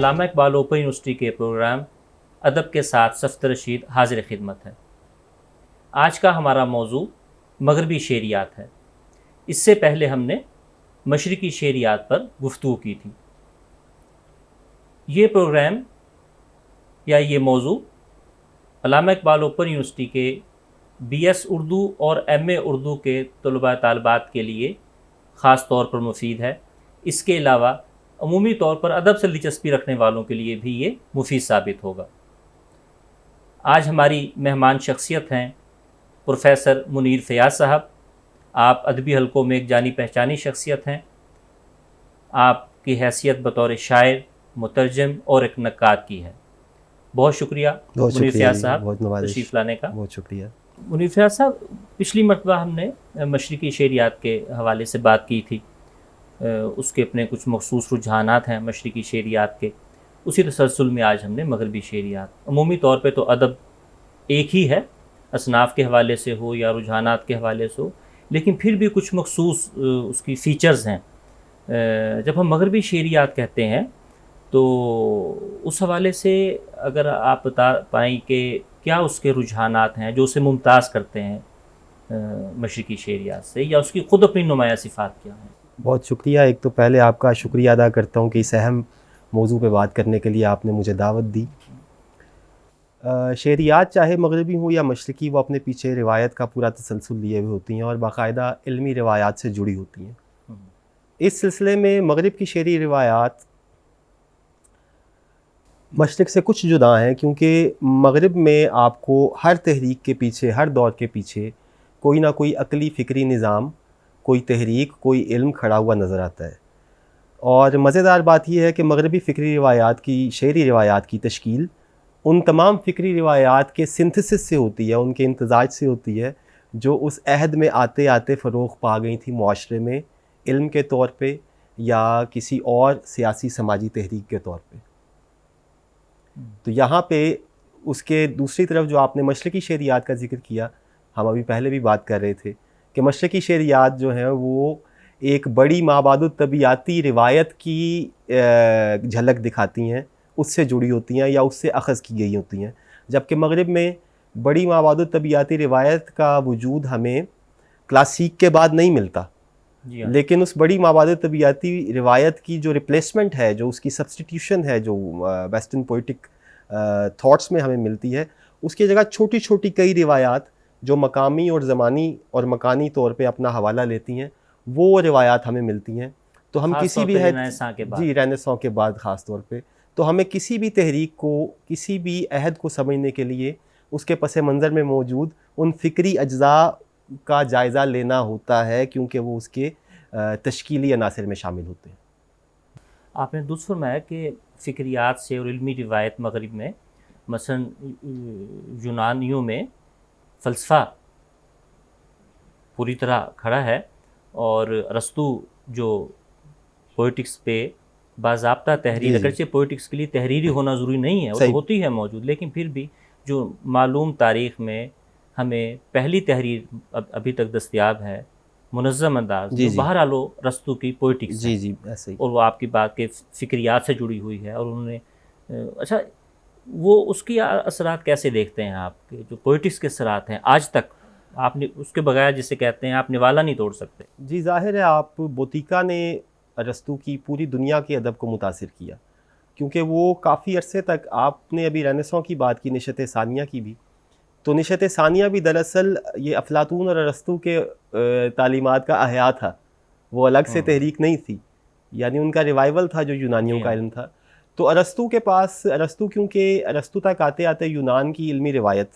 अल्लामा Iqbal open university के programme अदब के साथ सफ़दर रशीद हाजिर खिदमत है। आज का हमारा मौजू मगरबी शेरियात है। इससे पहले हमने मशरिकी शेरियात पर गुफ्तगू की थी। ये प्रोग्राम या ये मौजू अल्लामा इकबाल ओपन यूनिवर्सिटी के BS उर्दू और MA उर्दू के तलबा तालिबात के लिए ख़ास तौर पर मुफीद है। इसके अलावा अमूमी तौर पर अदब से दिलचस्पी रखने वालों के लिए भी ये मुफीद साबित होगा। आज हमारी मेहमान शख्सियत हैं प्रोफेसर मुनीर फ़याज़ साहब। आप अदबी हलकों में एक जानी पहचानी शख्सियत हैं। आपकी हैसियत बतौर शायर, मुतरजम और एक नक्काद की है। बहुत शुक्रिया मुनीर फ़याज़ साहब तशरीफ़ लाने का। बहुत शुक्रिया मुनीर फ़याज़ साहब, पिछली मरतबा हमने मशरिकी शेरियात के हवाले से बात की थी। उसके अपने कुछ मखसूस रुझानात हैं मशरिकी शेरियात के। उसी तसलसल में आज हमने मगरबी शेरियात, अमूमी तौर पे तो अदब एक ही है, असनाफ़ के हवाले से हो या रुझानात के हवाले से हो, लेकिन फिर भी कुछ मखसूस उसकी फ़ीचर्स हैं। जब हम मगरबी शेरियात कहते हैं तो उस हवाले से अगर आप बता पाएँ कि क्या उसके रुझानात हैं जो उसे मुमताज़ करते हैं मशरिकी शेरियात से, या उसकी ख़ुद अपनी नुमाया सिफ़ात क्या हैं? बहुत शुक्रिया। एक तो पहले आपका शुक्रिया अदा करता हूँ कि इस अहम मौजू पे बात करने के लिए आपने मुझे दावत दी। शेरियात चाहे मगरबी हो या मशरिकी, वो अपने पीछे रिवायत का पूरा तसलसल लिए हुए होती हैं और बाकायदा इल्मी रिवायात से जुड़ी होती हैं। इस सिलसिले में मगरिब की शेरी रिवायात मशरिक से कुछ जुदा हैं, क्योंकि मगरिब में आपको हर तहरीक के पीछे, हर दौर के पीछे कोई ना कोई अक़ली फ़िक्री निज़ाम, कोई तहरीक, कोई इल्म खड़ा हुआ नज़र आता है। और मज़ेदार बात यह है कि मगरबी फ़िक्री रिवायात की, शेरी रिवायात की तश्कील उन तमाम फ़िक्री रिवायात के सिंथेसिस से होती है, उनके इम्तज़ाज से होती है, जो उस अहद में आते आते फ़रोग़ पा गई थी मुआशरे में, इल्म के तौर पे या किसी और सियासी समाजी तहरीक के तौर पे। तो यहाँ पे उसके दूसरी तरफ जो आपने मशरिकी शेरियात का ज़िक्र किया, हम अभी पहले भी बात कर रहे थे कि मशरिकी शेरियात जो हैं वो एक बड़ी माबादुत तबीयाती रिवायत की झलक दिखाती हैं, उससे जुड़ी होती हैं या उससे अख़ज़ की गई होती हैं। जबकि मगरिब में बड़ी माबादुत तबीयाती रिवायत का वजूद हमें क्लासिक के बाद नहीं मिलता, लेकिन उस बड़ी माबादुत तबीयाती रिवायत की जो रिप्लेसमेंट है, जो उसकी सब्सटीट्यूशन है, जो वेस्टर्न पोइटिक थॉट्स में हमें मिलती है, उसकी जगह छोटी छोटी कई रिवायात जो मकामी और ज़मानी और मकानी तौर पे अपना हवाला लेती हैं, वो रिवायात हमें मिलती हैं। तो हम किसी भी रेनेसां के बाद ख़ास तौर पे, तो हमें किसी भी तहरीक को, किसी भी अहद को समझने के लिए उसके पस मंज़र में मौजूद उन फ़िक्री अज्जा का जायज़ा लेना होता है, क्योंकि वो उसके तश्कीली अनासर में शामिल होते हैं। आपने दुरुस्त फरमाया कि फ़िक्रियात से और इल्मी रिवायत मगरिब में, मसलन यूनानियों में फ़लसफ़ा पूरी तरह खड़ा है, और अरस्तू जो पोइटिक्स पे बाज़ाब्ता तहरीर, अगरचे पोइटिक्स के लिए तहरीरी होना ज़रूरी नहीं है, वो तो होती है मौजूद, लेकिन फिर भी जो मालूम तारीख़ में हमें पहली तहरीर अभी तक दस्तयाब है, मुनज़्ज़म अंदाज़, जो बहरहाल अरस्तू की पोइटिक्स है। ऐसे ही। और वो आपकी बात के फ़िक्रियात से जुड़ी हुई है, और उन्होंने अच्छा, वो उसकी असरात कैसे देखते हैं आपके जो पोइटिक्स के असरात हैं आज तक? आपने उसके बगैर, जिसे कहते हैं, आप निवाला नहीं तोड़ सकते। जी, ज़ाहिर है आप बोतीका ने अरस्तू की पूरी दुनिया के अदब को मुतासिर किया, क्योंकि वो काफ़ी अरसे तक, आपने अभी रेनेसां की बात की, निशत सानिया की भी, तो निशत सानिया भी दरअसल ये अफलातून और अरस्तू के तालीमात का अहया था, वो अलग से तहरीक नहीं थी, यानी उनका रिवाइवल था जो यूनानियों का इल्म था। तो अरस्तू के पास, क्योंकि अरस्तू तक आते आते यूनान की इल्मी रिवायत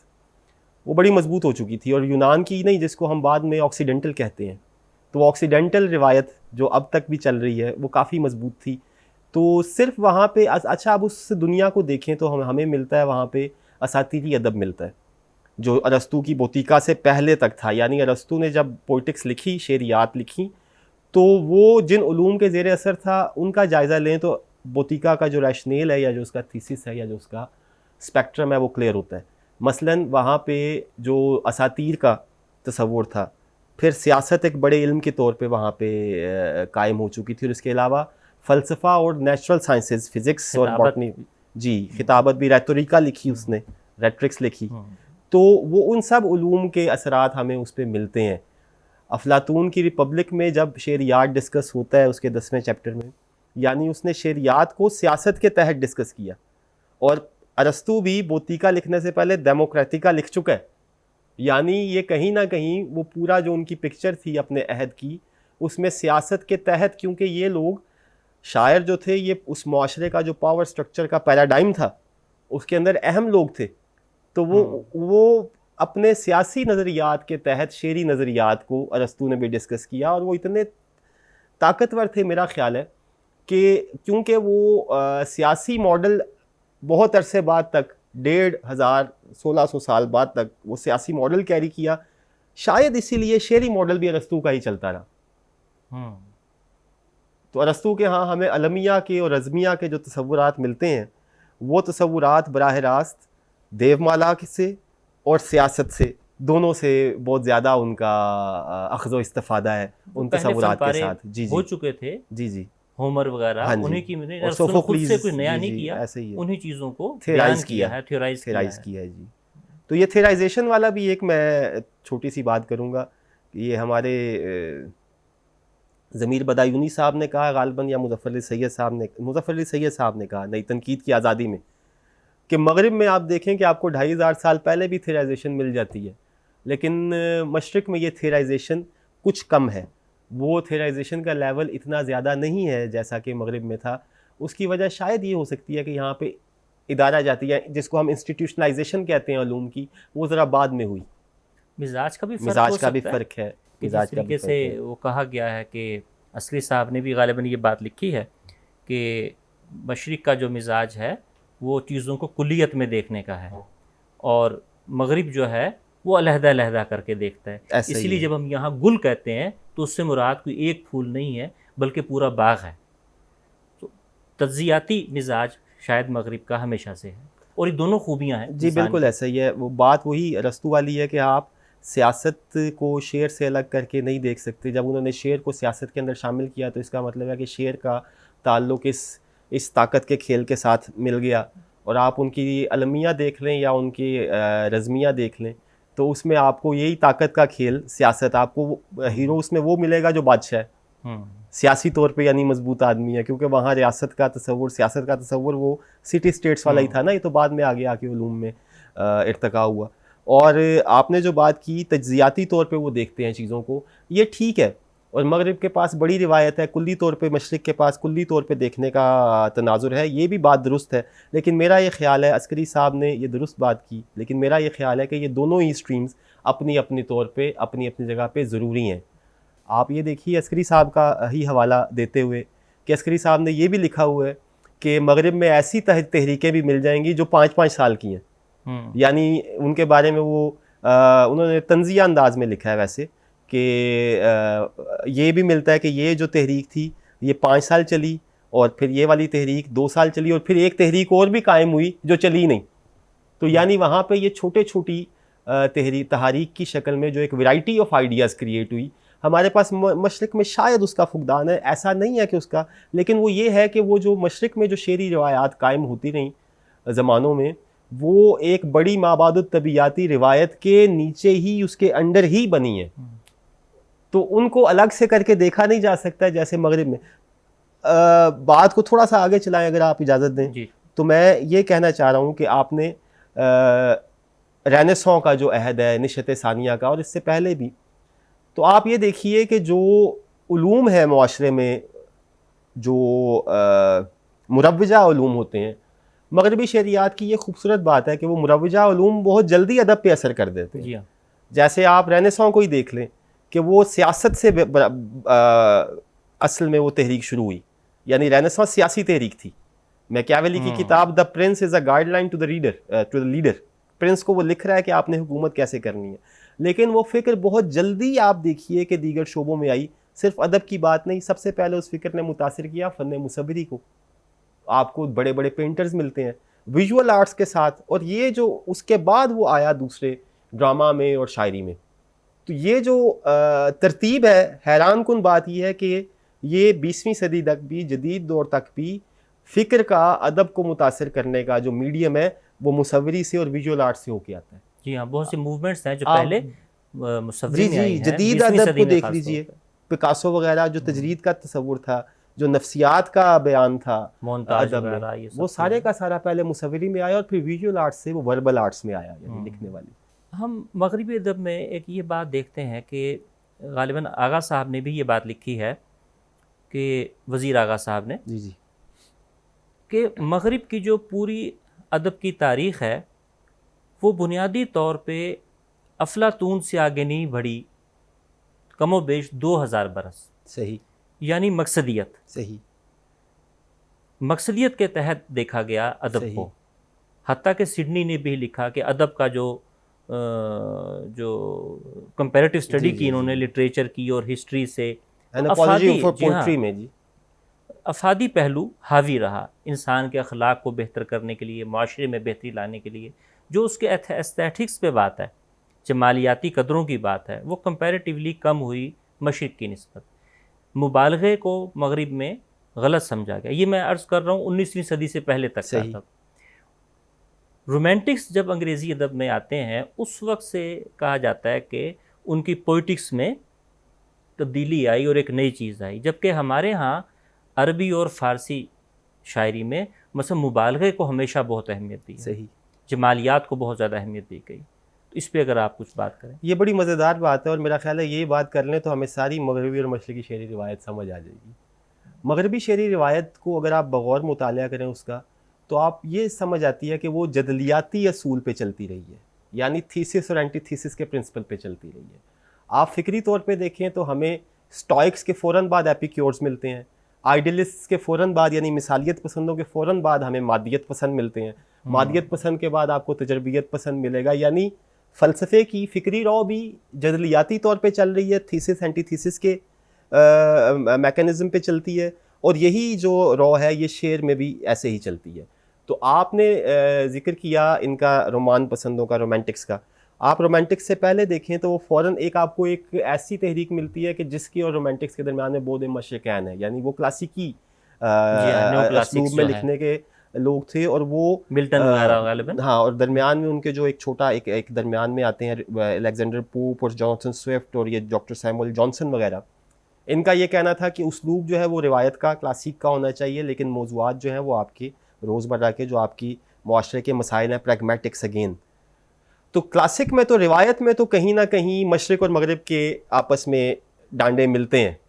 वो बड़ी मजबूत हो चुकी थी, और यूनान की नहीं, जिसको हम बाद में ऑक्सीडेंटल कहते हैं, तो ऑक्सीडेंटल रिवायत जो अब तक भी चल रही है वो काफ़ी मजबूत थी। तो सिर्फ वहाँ पे अच्छा, अब उस दुनिया को देखें तो हमें मिलता है वहाँ पे असातीरी अदब मिलता है, जो अरस्तू की बोतीका से पहले तक था। यानी अरस्तू ने जब पोइटिक्स लिखी, शेरियात लिखी, तो वो जिन उलूम के ज़ेर असर था उनका जायज़ा लें तो बोतीका का जो रैशनेल है, या जो उसका थीसिस है, या जो उसका स्पेक्ट्रम है, वो क्लियर होता है। मसलन वहाँ पे जो असातीर का तसव्वुर था, फिर सियासत एक बड़े इल्म के तौर पे वहाँ पे कायम हो चुकी थी, और इसके अलावा फ़लसफ़ा और नेचुरल साइंसेस, फिज़िक्स और खिताबत बॉटनी, जी खिताबत भी, रेटोरिका लिखी उसने, रेट्रिक्स लिखी, हम्म, तो वो उन सब उलूम के असरात हमें उस पे मिलते हैं। अफलातून की रिपब्लिक में जब शेरियात डिस्कस होता है उसके 10वें चैप्टर में, यानी उसने शेरियात को सियासत के तहत डिस्कस किया, और अरस्तू भी बोतीका लिखने से पहले डेमोक्रेटिका लिख चुका है। यानी ये कहीं ना कहीं वो पूरा जो उनकी पिक्चर थी अपने अहद की, उसमें सियासत के तहत, क्योंकि ये लोग शायर जो थे ये उस मुआशरे का जो पावर स्ट्रक्चर का पैराडाइम था उसके अंदर अहम लोग थे, तो वो अपने सियासी नज़रियात के तहत शेरी नज़रियात को अरस्तू ने भी डिस्कस किया, और वो इतने ताकतवर थे मेरा ख्याल है कि क्योंकि वो सियासी मॉडल बहुत अरसे बाद तक, 1500-1600 साल बाद तक वो सियासी मॉडल कैरी किया, शायद इसीलिए शेरी मॉडल भी अरस्तू का ही चलता रहा। हम्म, तो अरस्तू के यहाँ हमें अलमिया के और रज़मिया के जो तसव्वुरात मिलते हैं, वो तसव्वुरात बराह रास्त देवमाला से और सियासत से, दोनों से बहुत ज़्यादा उनका अख़ज़ व इस्तिफ़ादा है उन पहले तसव्वुरात के फनपारे साथ। जी हो जी चुके थे, जी जी, होमर वगैरह, हाँ जी, उन्हीं की मैंने, और अरस्तू ने खुद से सोफोक्लीज, कोई नया जी नहीं जी किया, ऐसे ही है, उन्हीं चीज़ों को बयान थेराइज किया किया, है, थ्योराइज किया थेराइज है। किया है जी। तो ये थेराइजेशन वाला भी एक मैं छोटी सी बात करूँगा, ये हमारे ज़मीर बदायूनी साहब ने कहा गालिबन, या मुज़फ़्फ़र अली सैयद साहब ने कहा नई तनकीद की आज़ादी में, कि मगरिब में आप देखें कि आपको 2500 साल पहले भी थेराइजेशन मिल जाती है, लेकिन मशरिक़ में ये थेराइजेशन कुछ कम है, वो थेराइजेशन का लेवल इतना ज़्यादा नहीं है जैसा कि मगरिब में था। उसकी वजह शायद ये हो सकती है कि यहाँ पे इदारा जाती है जिसको हम इंस्टीट्यूशनलाइजेशन कहते हैं उलूम की, वो ज़रा बाद में हुई। मिजाज का भी फ़र्क हो मिजाज का भी सकता है फ़र्क है, कि जिस मिजाज का भी तरीके से फ़र्क है। वो कहा गया है कि असली साहब ने भी गालिबन ये बात लिखी है कि मशरिक़ का जो मिजाज है वो चीज़ों को कुल्लियत में देखने का है, और मगरिब जो है वो अलहदा-अलहदा करके देखता है। ऐसा ही इसीलिए है। जब हम यहाँ गुल कहते हैं तो उससे मुराद कोई एक फूल नहीं है बल्कि पूरा बाग है। तो तज्ज़ियाती मिजाज शायद मगरिब का हमेशा से है, और ये दोनों खूबियाँ हैं जी इंसान बिल्कुल की। ऐसा ही है। वो बात वही अरस्तू वाली है कि आप सियासत को शेर से अलग करके नहीं देख सकते। जब उन्होंने शेर को सियासत के अंदर शामिल किया तो इसका मतलब है कि शेर का ताल्लुक़ इस ताकत के खेल के साथ मिल गया। और आप उनकी अलमिया देख लें या उनकी रज़मिया देख लें, तो उसमें आपको यही ताकत का खेल सियासत, आपको हीरो उसमें वो मिलेगा जो बादशाह है सियासी तौर पे, यानी मजबूत आदमी है, क्योंकि वहाँ रियासत का तसव्वुर, सियासत का तसव्वुर वो सिटी स्टेट्स वाला ही था ना, ये तो बाद में आगे आके उलूम में इर्तका हुआ। और आपने जो बात की तज्ज़ियाती तौर पे वो देखते हैं चीज़ों को, ये ठीक है, और मगरिब के पास बड़ी रिवायत है, कुल्ली तौर पे मशरिक़ के पास कुल्ली तौर पे देखने का तनाजुर है, ये भी बात दुरुस्त है। लेकिन मेरा ये ख्याल है, अस्करी साहब ने ये दुरुस्त बात की, लेकिन मेरा ये ख्याल है कि ये दोनों ही स्ट्रीम्स अपनी अपनी तौर पर अपनी अपनी जगह पर ज़रूरी हैं। आप ये देखिए अस्करी साहब का ही हवाला देते हुए कि अस्करी साहब ने ये भी लिखा हुआ है कि मगरिब में ऐसी तहरीकें भी मिल जाएंगी जो 5-5 साल की हैं। यानी उनके बारे में वो उन्होंने तंज़िया अंदाज में लिखा है वैसे, कि ये भी मिलता है कि ये जो तहरीक थी ये 5 साल चली, और फिर ये वाली तहरीक 2 साल चली, और फिर एक तहरीक और भी कायम हुई जो चली नहीं। तो यानी वहाँ पे ये छोटे छोटी तहारीक की शक्ल में जो एक वैरायटी ऑफ आइडियाज़ क्रिएट हुई। हमारे पास मशरिक़ में शायद उसका फुकदान है, ऐसा नहीं है कि उसका, लेकिन वो ये है कि वो जो मशरिक़ में जो शेरी रिवायात कायम होती रहीं ज़मानों में, वो एक बड़ी माबादुत तबीयाती रिवायत के नीचे ही, उसके अंडर ही बनी है, तो उनको अलग से करके देखा नहीं जा सकता जैसे मगरिब में। बात को थोड़ा सा आगे चलाएं अगर आप इजाज़त दें, तो मैं ये कहना चाह रहा हूँ कि आपने रेनेसां का जो अहद है निशत सानिया का, और इससे पहले भी, तो आप ये देखिए कि जो उलूम है मुआशरे में, जो मुरव्वजा उलूम होते हैं, मगरबी शरियात की ये खूबसूरत बात है कि वो मुरव्वजा उलूम बहुत जल्दी अदब पे असर कर देते हैं। जैसे आप रेनेसां को ही देख लें कि वो सियासत से असल में वो तहरीक शुरू हुई, यानी रेनेसां सियासी तहरीक थी। मैकियावेली की किताब the prince is a guideline to the leader, prince को वो लिख रहा है कि आपने हुकूमत कैसे करनी है, लेकिन वो फ़िक्र बहुत जल्दी आप देखिए कि दीगर शोबों में आई। सिर्फ अदब की बात नहीं, सबसे पहले उस फ़िक्र ने मुतासिर किया फ़न मुसव्वरी को। आपको बड़े बड़े पेंटर्स मिलते हैं विजुअल आर्ट्स के साथ, और ये जो उसके बाद वो आया दूसरे ड्रामा में और शायरी में। तो ये जो तरतीब है, हैरान कुन बात यह है कि ये 20वीं सदी तक भी, जदीद दौर तक भी फ़िक्र का, अदब को मुतासर करने का जो मीडियम है वो मुसव्वरी से और विजुअल आर्ट से होके आता है। जी हाँ, बहुत से मूवमेंट्स हैं जो आप पहले मुसव्वरी जी में आई जी हैं, जदीद 20वीं अदब सदी को में देख खास तौर लीजिए, पे। पिकासो वगैरह जो तजरीद का तस्वुर था, जो नफ्सियात का बयान था मोन्ताज अदब में, वगैरह ये सब वो सारे का सारा पहले मुसव्वरी में आया और फिर विजुअल आर्ट्स से वो वर्बल आर्ट्स में आया, यानी लिखने वाली। हम मगरबी अदब में एक ये बात देखते हैं कि गालिबन आगा साहब ने भी ये बात लिखी है कि वज़ीर आगा साहब ने, जी जी, कि मगरिब की जो पूरी अदब की तारीख़ है वो बुनियादी तौर पे अफलातून से आगे नहीं बढ़ी कमो बेश 2000 बरस। सही, यानी सही, मकसदियत के तहत देखा गया अदब सही। को। हत्ता कि सिडनी ने भी लिखा कि अदब का जो कंपैरेटिव जी स्टडी की जी इन्होंने, जी, लिटरेचर की और हिस्ट्री से, एन अपॉलजी अफादी, फॉर जी हाँ, पोइट्री में जी, अफादी पहलू हावी रहा इंसान के अखलाक को बेहतर करने के लिए, माशरे में बेहतरी लाने के लिए। जो उसके एस्थेटिक्स पे बात है, जमालियाती कदरों की बात है, वो कंपैरेटिवली कम हुई मशरिक़ की निस्बत। मुबालगे को मगरिब में गलत समझा गया। ये मैं अर्ज़ कर रहा हूँ 19वीं सदी से पहले तक का। सही, तब रोमांटिक्स जब अंग्रेज़ी अदब में आते हैं, उस वक्त से कहा जाता है कि उनकी पोइटिक्स में तब्दीली आई और एक नई चीज़ आई। जबकि हमारे यहाँ अरबी और फ़ारसी शायरी में मसलन मुबालगे को हमेशा बहुत अहमियत दी है, सही। जमालियात को बहुत ज़्यादा अहमियत दी गई। तो इस पे अगर आप कुछ बात करें। ये बड़ी मज़ेदार बात है और मेरा ख्याल है ये बात कर लें तो हमें सारी मगरबी और मशरिकी शेरी रिवायत समझ आ जाएगी। मगरबी शेरी रिवायत को अगर आप बगौर मुतालिया करें उसका, तो आप ये समझ आती है कि वो जदलियाती असूल पे चलती रही है, यानी थीसिस और एंटीथीसिस के प्रिंसिपल पे चलती रही है। आप फ़िक्री तौर पे देखें तो हमें स्टॉइक्स के फ़ौरन बाद एपिक्योर्स मिलते हैं, आइडियलिस्ट्स के फ़ौरन बाद यानी मिसालियत पसंदों के फ़ौरन बाद हमें मादियत पसंद मिलते हैं, मादियत पसंद के बाद आपको तजर्बियत पसंद मिलेगा। यानी फ़लसफ़े की फ़िक्री रौ भी जदलियाती तौर पे चल रही है, थीसिस एंटीथीसिस के मैकेनिज़्म पे चलती है, और यही जो रौ है ये शेर में भी ऐसे ही चलती है। तो आपने ज़िक्र किया इनका रोमान पसंदों का, रोमांटिक्स का। आप रोमांटिक्स से पहले देखें तो वो फ़ौरन एक आपको एक ऐसी तहरीक मिलती है कि जिसकी और रोमांटिक्स के दरमियान में बोध मशरिकैन है, यानी वो क्लासिकी जी हाँ, न्यो असलूब क्लासिक्स में जो है, लिखने के लोग थे, और वो मिल्टन वगैरह गालिबन। हाँ, और दरमियान में उनके जो एक छोटा एक दरमियान में आते हैं अलेक्जेंडर पोप और जॉनसन स्विफ्ट और ये डॉक्टर सैमुअल जॉनसन वगैरह। इनका ये कहना था कि उसलूब जो है वो रिवायत का, क्लासिक का होना चाहिए, लेकिन मौज़ूआत जो हैं वो आपकी रोज़मर्रा के जो आपकी मुआशरे के मसाइल हैं, प्रैग्मेटिक्स अगेन। तो क्लासिक में तो, रिवायत में तो कहीं ना कहीं मशरिक़ और मगरिब के आपस में डांडे मिलते हैं।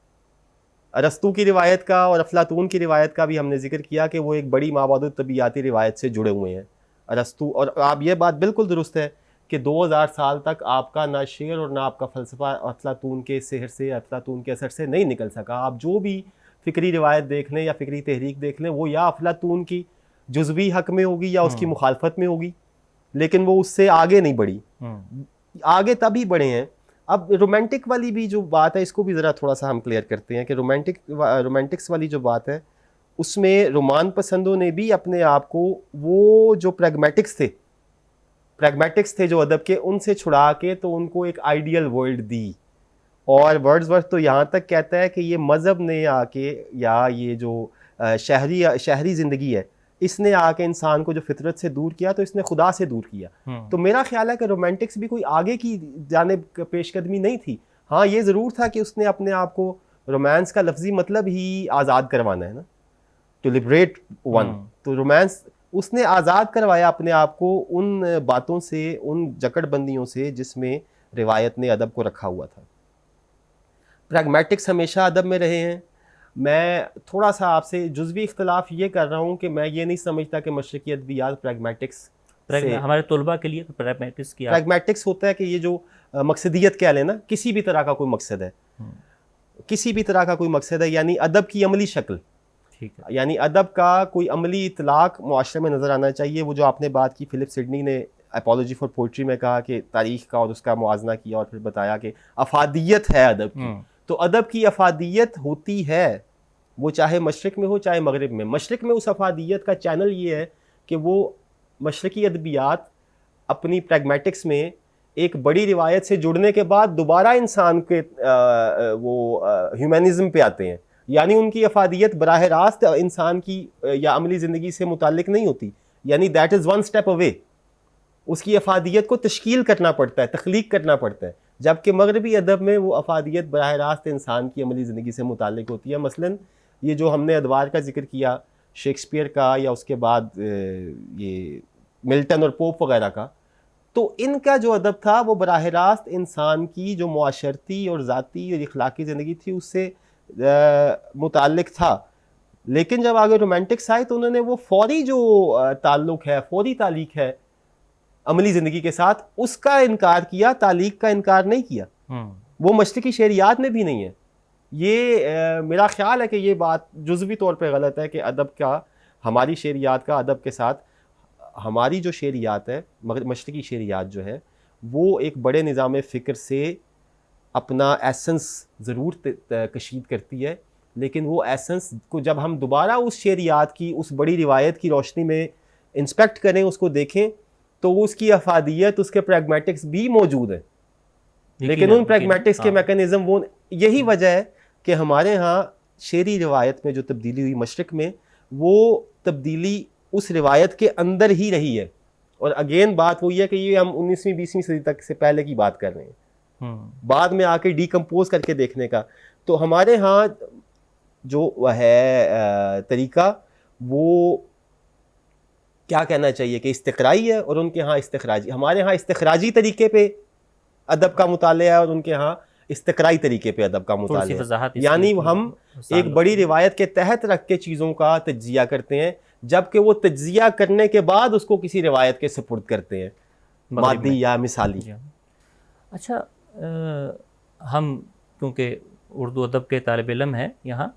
अरस्तू की रिवायत का और अफलातून की रिवायत का भी हमने जिक्र किया कि वो एक बड़ी माबादुत तबीयाती रिवायत से जुड़े हुए हैं अरस्तू। और आप ये बात बिल्कुल दुरुस्त है कि 2000 साल तक आपका ना शेर और ना आपका फ़लसफ़ा अफलातून के सहर से, अफलातून के असर से नहीं निकल सका। आप जो भी फ़िक्री रिवायत देख लें या फ़िक्री तहरीक देख लें, वो या अफलातून की जुज़वी हक़ में होगी या उसकी मुखालफत में होगी, लेकिन वो उससे आगे नहीं बढ़ी। आगे तभी बढ़े हैं। अब रोमांटिक वाली भी जो बात है, इसको भी ज़रा थोड़ा सा हम क्लियर करते हैं कि रोमांटिक्स वाली जो बात है, उसमें रोमान पसंदों ने भी अपने आप को वो जो प्रैग्मेटिक्स थे जो अदब के, उनसे छुड़ा के तो उनको एक आइडियल वर्ल्ड दी। और वर्ड्सवर्थ तो यहाँ तक कहता है कि ये मज़हब ने आके, या ये जो शहरी ज़िंदगी है, इसने आके इंसान को जो फितरत से दूर किया तो इसने खुदा से दूर किया। तो मेरा ख्याल है कि रोमांटिक्स भी कोई आगे की जानिब पेशकदमी नहीं थी। हाँ, ये ज़रूर था कि उसने अपने आप को, रोमांस का लफ्जी मतलब ही आज़ाद करवाना है ना, टू लिबरेट वन। तो रोमांस उसने आज़ाद करवाया अपने आप को उन बातों से, उन जकड़बंदियों से जिसमें रिवायत ने अदब को रखा हुआ था। प्रैग्मेटिक्स हमेशा अदब में रहे हैं। मैं थोड़ा सा आपसे जुज़वी इख्तलाफ ये कर रहा हूँ कि मैं ये नहीं समझता कि मशरिकी अदबियात प्रैग्मेटिक्स से, हमारे तलबा के लिए प्रैग्मेटिक्स की प्रैग्मेटिक्स होता है कि ये जो मकसदियत कह लेना, किसी भी तरह का कोई मकसद है, किसी भी तरह का कोई मकसद है, यानी अदब की अमली शक्ल, ठीक है, यानी अदब का कोई अमली इतलाक मुआशरे में नज़र आना चाहिए। वो जो आपने बात की, फिलिप सिडनी ने अपॉलजी फॉर पोइट्री में कहा कि तारीख़ का और उसका मुआजना किया और फिर बताया कि अफादियत है अदब की। तो अदब की अफादियत होती है, वो चाहे मशरिक़ में हो चाहे मगरिब में। मशरिक़ में उस अफादियत का चैनल ये है कि वो मशरिकी अदबियात अपनी प्रैग्मेटिक्स में एक बड़ी रिवायत से जुड़ने के बाद दोबारा इंसान के वो ह्यूमनिज़म पे आते हैं, यानी उनकी अफादियत बराह रास्त इंसान की या अमली ज़िंदगी से मुताल्लिक नहीं होती, यानी that is one step away. उसकी अफादियत को तश्कील करना पड़ता है, तख्लीक करना पड़ता है, जबकि मगरबी अदब में वो अफादियत बराह रास्त इंसान की अमली ज़िंदगी से मुताल्लिक होती है। मसलन ये जो हमने अदवार का जिक्र किया, शेक्सपियर का, या उसके बाद ये मिल्टन और पोप वगैरह का, तो इनका जो अदब था वो बराह रास्त इंसान की जो मुआशरती और ज़ाती और इखलाकी ज़िंदगी थी उससे मुताल्लिक था। लेकिन जब आगे रोमांटिक्स आए तो उन्होंने वो फौरी जो ताल्लुक़ है, फौरी तालीक है अमली ज़िंदगी के साथ, उसका इनकार किया, तालीक का इनकार नहीं किया। वो मशरिकी शरियात में भी नहीं है। ये मेरा ख्याल है कि ये बात जुज़वी तौर पे गलत है कि अदब का, हमारी शरियात का अदब के साथ, हमारी जो शरियात है, मशरिकी शरियात जो है, वो एक बड़े निज़ाम फ़िक्र से अपना एसेंस ज़रूर कशीद करती है, लेकिन वो एसेंस को जब हम दोबारा उस शरियात की, उस बड़ी रिवायत की रोशनी में इंस्पेक्ट करें, उसको देखें, तो उसकी अफादियत, उसके प्रैग्मेटिक्स भी मौजूद है। लेकिन उन प्रैग्मेटिक्स के मैकेनिज़्म, वो यही वजह है कि हमारे यहाँ शेरी रिवायत में जो तब्दीली हुई मशरक़ में, वो तब्दीली उस रिवायत के अंदर ही रही है। और अगेन बात वही है कि ये हम 19वीं 20वीं सदी तक से पहले की बात कर रहे हैं, बाद में आके डीकम्पोज करके देखने का। तो हमारे यहाँ जो वह है तरीका, वो क्या कहना चाहिए कि इस्तिक़राई है, और उनके यहाँ इस्तिख़राजी। हमारे यहाँ इस्तिख़राजी तरीके पे अदब का मुतालिया है और उनके यहाँ इस्तिक़राई तरीके पे अदब का मुतालिया है। यानी हम एक बड़ी रिवायत के तहत रख के चीज़ों का तज्जिया करते हैं, जबकि वो तज्जिया करने के बाद उसको किसी रिवायत के सुपुर्द करते हैं, मादी या मिसाली। अच्छा, हम क्योंकि उर्दू अदब के तालिब इल्म हैं यहाँ,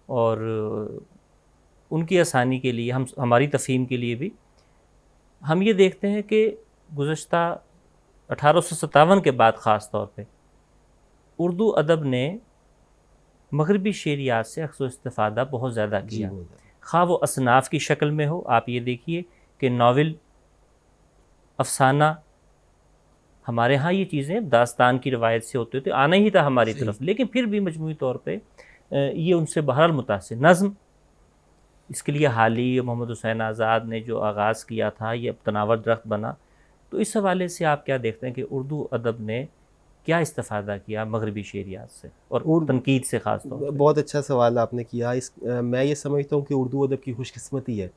और उनकी आसानी के लिए, हमारी तफ़हीम के लिए भी, हम ये देखते हैं कि गुज़श्ता 1857 के बाद ख़ास तौर पे उर्दू अदब ने मगरबी शेरियात से अक्सर इस्तिफ़ादा बहुत ज़्यादा किया, खा वो असनाफ़ की शक्ल में हो। आप ये देखिए कि नावल, अफ़साना, हमारे यहाँ ये चीज़ें दास्तान की रवायत से होते थे, आना ही था हमारी तरफ, लेकिन फिर भी मजमूई तौर पे ये उनसे बहरहाल मुतासिर। नज़्म, इसके लिए हाली मोहम्मद हुसैन आज़ाद ने जो आगाज़ किया था, ये अब तनावर दरख्त बना। तो इस हवाले से आप क्या देखते हैं कि उर्दू अदब ने क्या इस्तिफ़ादा किया मगरबी शेरियात से और तनकीद से ख़ास तौर पे? बहुत अच्छा सवाल आपने किया। मैं ये समझता हूँ कि उर्दू अदब की खुशकिस्मती है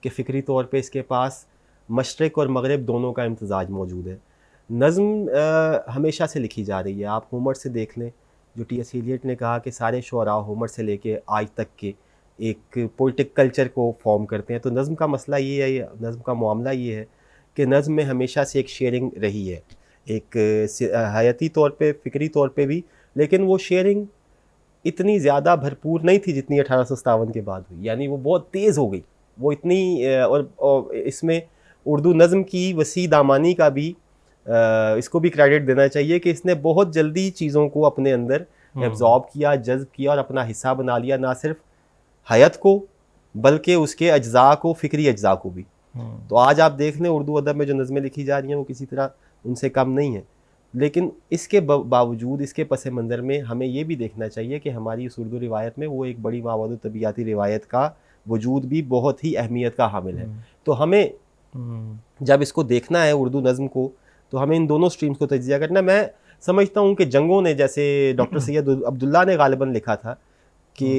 कि फ़िक्री तौर पे इसके पास मशरक़ और मगरब दोनों का इम्तज़ाज मौजूद है। नज़्म हमेशा से लिखी जा रही है। आप होमर से देख लें, जो टी.एस. एलियट ने कहा कि सारे शुअरा होमर से लेके आज तक के एक पोइटिक कल्चर को फॉर्म करते हैं। तो नज़्म का मसला ये है, नज़्म का मामला ये है कि नज़्म में हमेशा से एक शेयरिंग रही है, एक हयाती तौर पे, फ़िक्री तौर पे भी, लेकिन वो शेयरिंग इतनी ज़्यादा भरपूर नहीं थी जितनी 1857 के बाद हुई। यानी वो बहुत तेज़ हो गई, वो इतनी, और इसमें उर्दू नज़्म की वसी दामानी का भी इसको भी क्रेडिट देना चाहिए कि इसने बहुत जल्दी चीज़ों को अपने अंदर एब्जॉर्ब किया, जज्ब किया और अपना हिस्सा बना लिया, ना सिर्फ हयात को बल्कि उसके अज्जा को, फ़िक्री अज्जा को भी। तो आज आप देख लें उर्दू अदब में जो नज़में लिखी जा रही हैं वो किसी तरह उनसे कम नहीं है। लेकिन इसके बावजूद, इसके पस मंज़र में हमें ये भी देखना चाहिए कि हमारी इस उर्दू रिवायत में वो एक बड़ी मावद तबियाती रिवायत का वजूद भी बहुत ही अहमियत का हामिल है। तो हमें जब इसको देखना है उर्दू नज़्म को, तो हमें इन दोनों स्ट्रीम्स को तज्जिया करना। मैं समझता हूँ कि जंगों ने, जैसे डॉक्टर सैयद अब्दुल्ला ने गालिबन लिखा था कि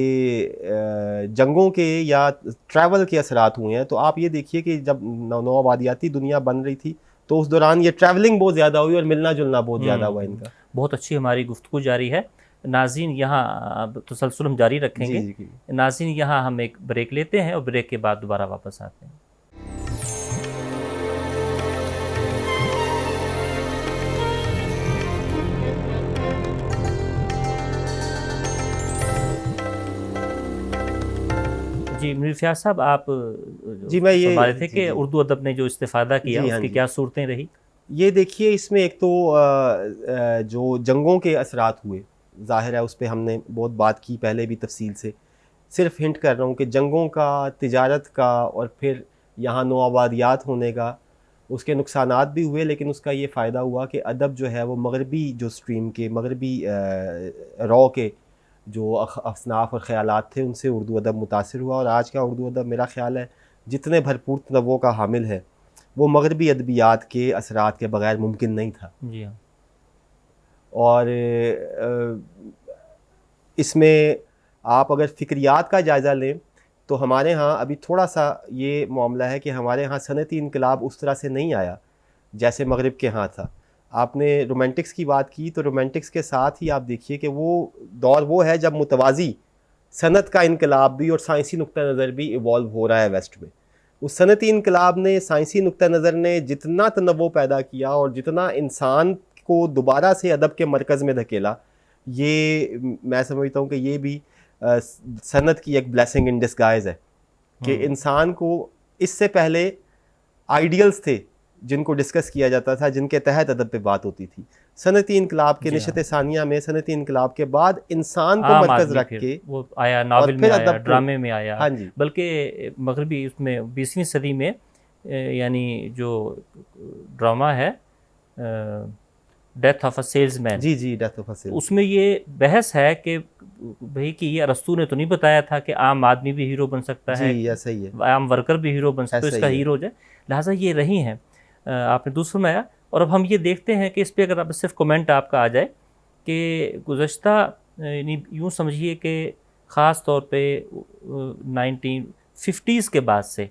जंगों के या ट्रैवल के असरात हुए हैं। तो आप ये देखिए कि जब नौआबादियाती दुनिया बन रही थी तो उस दौरान ये ट्रैवलिंग बहुत ज़्यादा हुई और मिलना जुलना बहुत ज़्यादा हुआ इनका। बहुत अच्छी हमारी गुफ्तगू जारी है। नाज़रीन, यहाँ तसलसल हम जारी रखेंगे। नाज़रीन, यहाँ हम एक ब्रेक लेते हैं और ब्रेक के बाद दोबारा वापस आते हैं। जी मुनीर फ़याज़ साहब, आप जी मैं ये बता रहे थे कि उर्दू अदब ने जो इस्तिफ़ादा किया उसकी क्या सूरतें रही? ये देखिए, इसमें एक तो जो जंगों के असरात हुए, ज़ाहिर है उस पर हमने बहुत बात की पहले भी तफसील से। सिर्फ हिंट कर रहा हूँ कि जंगों का, तिजारत का और फिर यहाँ नौआबादियात होने का, उसके नुकसानात भी हुए, लेकिन उसका ये फ़ायदा हुआ कि अदब जो है वो मगरबी जो स्ट्रीम के, मगरबी रॉ के जो असनाफ और ख़यालात थे उनसे उर्दू अदब मुतासिर हुआ, और आज का उर्दू अदब मेरा ख़्याल है जितने भरपूर तनव्वुओं का हामिल है वो मगरबी अदबियात के असरात के बग़ैर मुमकिन नहीं था। जी हाँ। और इसमें आप अगर फ़िक्रियात का जायज़ा लें तो हमारे यहाँ अभी थोड़ा सा ये मामला है कि हमारे यहाँ सनती इनकलाब उस तरह से नहीं आया जैसे मगरिब के यहाँ था। आपने रोमांटिक्स की बात की, तो रोमांटिक्स के साथ ही आप देखिए कि वो दौर वो है जब मुतवाज़ी सनत का इनकलाब भी और साइंसी नुक्ता नज़र भी इवॉल्व हो रहा है वेस्ट में। उस सनती इनकलाब ने, साइंसी नुक्ता नज़र ने जितना तनव्वुर पैदा किया और जितना इंसान को दोबारा से अदब के मरकज़ में धकेला, ये मैं समझता हूँ कि ये भी सनत की एक ब्लेसिंग इन डिस्गाइज है कि इंसान को इससे पहले आइडियल्स थे जिनको डिस्कस किया जाता था, जिनके तहत अदब पे बात होती थी। सनती इनकलाब के निशत सानिया में, सनती इनकलाब के बाद इंसान को मरकज़ रख के वो आया, नावल में आया, ड्रामे में आया। हाँ जी, बल्कि मगरबी उसमें 20वीं सदी में यानी जो ड्रामा है डेथ ऑफ अ सेल्समैन, जी जी, डेथ ऑफ अ सेल्समैन, उसमें ये बहस है कि भाई कि ये अरस्तू ने तो नहीं बताया था कि आम आदमी भी हीरो बन सकता है, जी ऐसा ही है, आम वर्कर भी हीरो बन सकता है, तो इसका हीरो जो है, लिहाजा ये रही हैं। आपने दूसरा में आया, और अब हम ये देखते हैं कि इस पर अगर आप सिर्फ कमेंट आपका आ जाए कि गुज़श्ता यानी यूँ समझिए कि ख़ास तौर पे 1950s के बाद से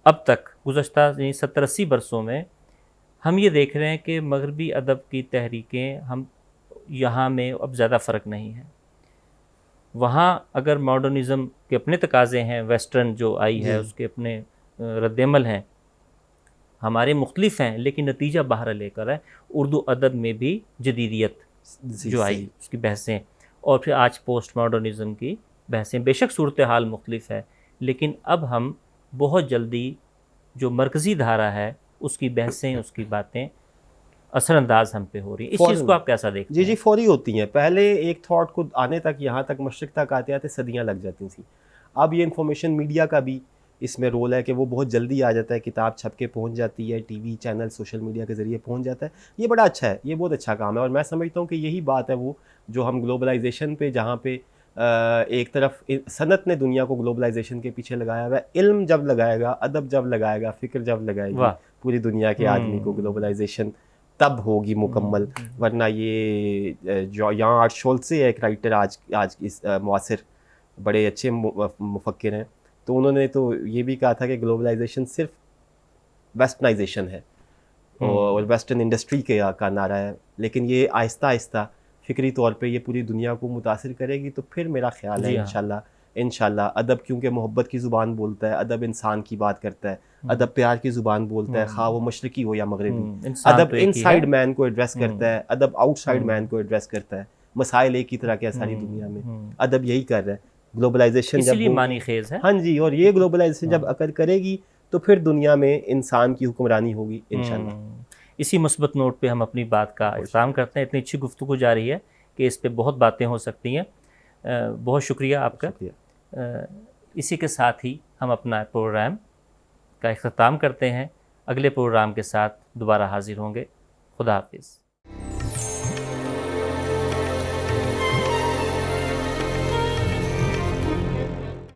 अब तक गुज़श्ता 70-80 बरसों में हम ये देख रहे हैं कि मगरबी अदब की तहरीकें हम यहाँ में अब ज़्यादा फ़र्क नहीं है। वहाँ अगर मॉडर्निज़म के अपने तकाज़े हैं, वेस्टर्न जो आई है उसके अपने रद्दमल हैं, हमारे मुख्तलिफ हैं, लेकिन नतीजा बाहर लेकर है। उर्दू अदब में भी जदीदियत जो आई उसकी बहसें, और फिर आज पोस्ट मॉडर्निज़म की बहसें, बेशक सूरत हाल मुख्तलिफ है, लेकिन अब हम बहुत जल्दी जो मरकज़ी धारा है उसकी बहसें, उसकी बातें असरअंदाज हम पे हो रही है। इस चीज़ को आप कैसा देखते हैं? जी जी, फौरी होती हैं। पहले एक थॉट को आने तक, यहाँ तक मशरिक़ तक आते आते सदियाँ लग जाती थी। अब ये इन्फॉर्मेशन मीडिया का भी इसमें रोल है कि वो बहुत जल्दी आ जाता है, किताब छप के पहुँच जाती है, टीवी चैनल सोशल मीडिया के ज़रिए पहुँच जाता है। ये बड़ा अच्छा है, ये बहुत अच्छा काम है, और मैं समझता हूँ कि यही बात है वो जो हम ग्लोबलाइजेशन पे, जहाँ पे एक तरफ सनत ने दुनिया को ग्लोबलाइजेशन के पीछे लगाया हुआ है, इल्म जब लगाएगा, अदब जब लगाएगा, फ़िक्र जब लगाएगी पूरी दुनिया के आदमी को, ग्लोबलाइजेशन तब होगी मुकम्मल। वरना ये जो यहाँ आर्शोल्से है एक राइटर, आज इस मुआसिर बड़े अच्छे मुफक्किर हैं, तो उन्होंने तो ये भी कहा था कि ग्लोबलाइजेशन सिर्फ वेस्टर्नाइजेशन है और वेस्टर्न इंडस्ट्री का नारा है, लेकिन ये आहिस्ता आहिस्ता फ़िक्री तौर पे ये पूरी दुनिया को मुतासिर करेगी। तो फिर मेरा ख्याल है इंशाल्लाह अदब, क्योंकि मोहब्बत की ज़ुबान बोलता है, अदब इंसान की बात करता है, अदब प्यार की ज़ुबान बोलता है, खा वो मशरक़ी हो या मगरबी। अदब इनसाइड मैन को एड्रेस करता है, अदब आउटसाइड मैन को एड्रेस करता है। मसाइल एक ही तरह के सारी दुनिया में, अदब यही कर रहा है। ग्लोबलाइजेशन जब मानी खेज है, हाँ जी, और ये ग्लोबलाइजेशन जब अकर करेगी तो फिर दुनिया में इंसान की हुक्मरानी होगी इंशाल्लाह। इसी मुस्बत नोट पे हम अपनी बात का इख्तिताम करते हैं। इतनी अच्छी गुफ्तगू जारी है कि इस पे बहुत बातें हो सकती हैं। बहुत शुक्रिया आपका। इसी के साथ ही हम अपना प्रोग्राम का इख्तिताम करते हैं। अगले प्रोग्राम के साथ दोबारा हाजिर होंगे। खुदा हाफिज़।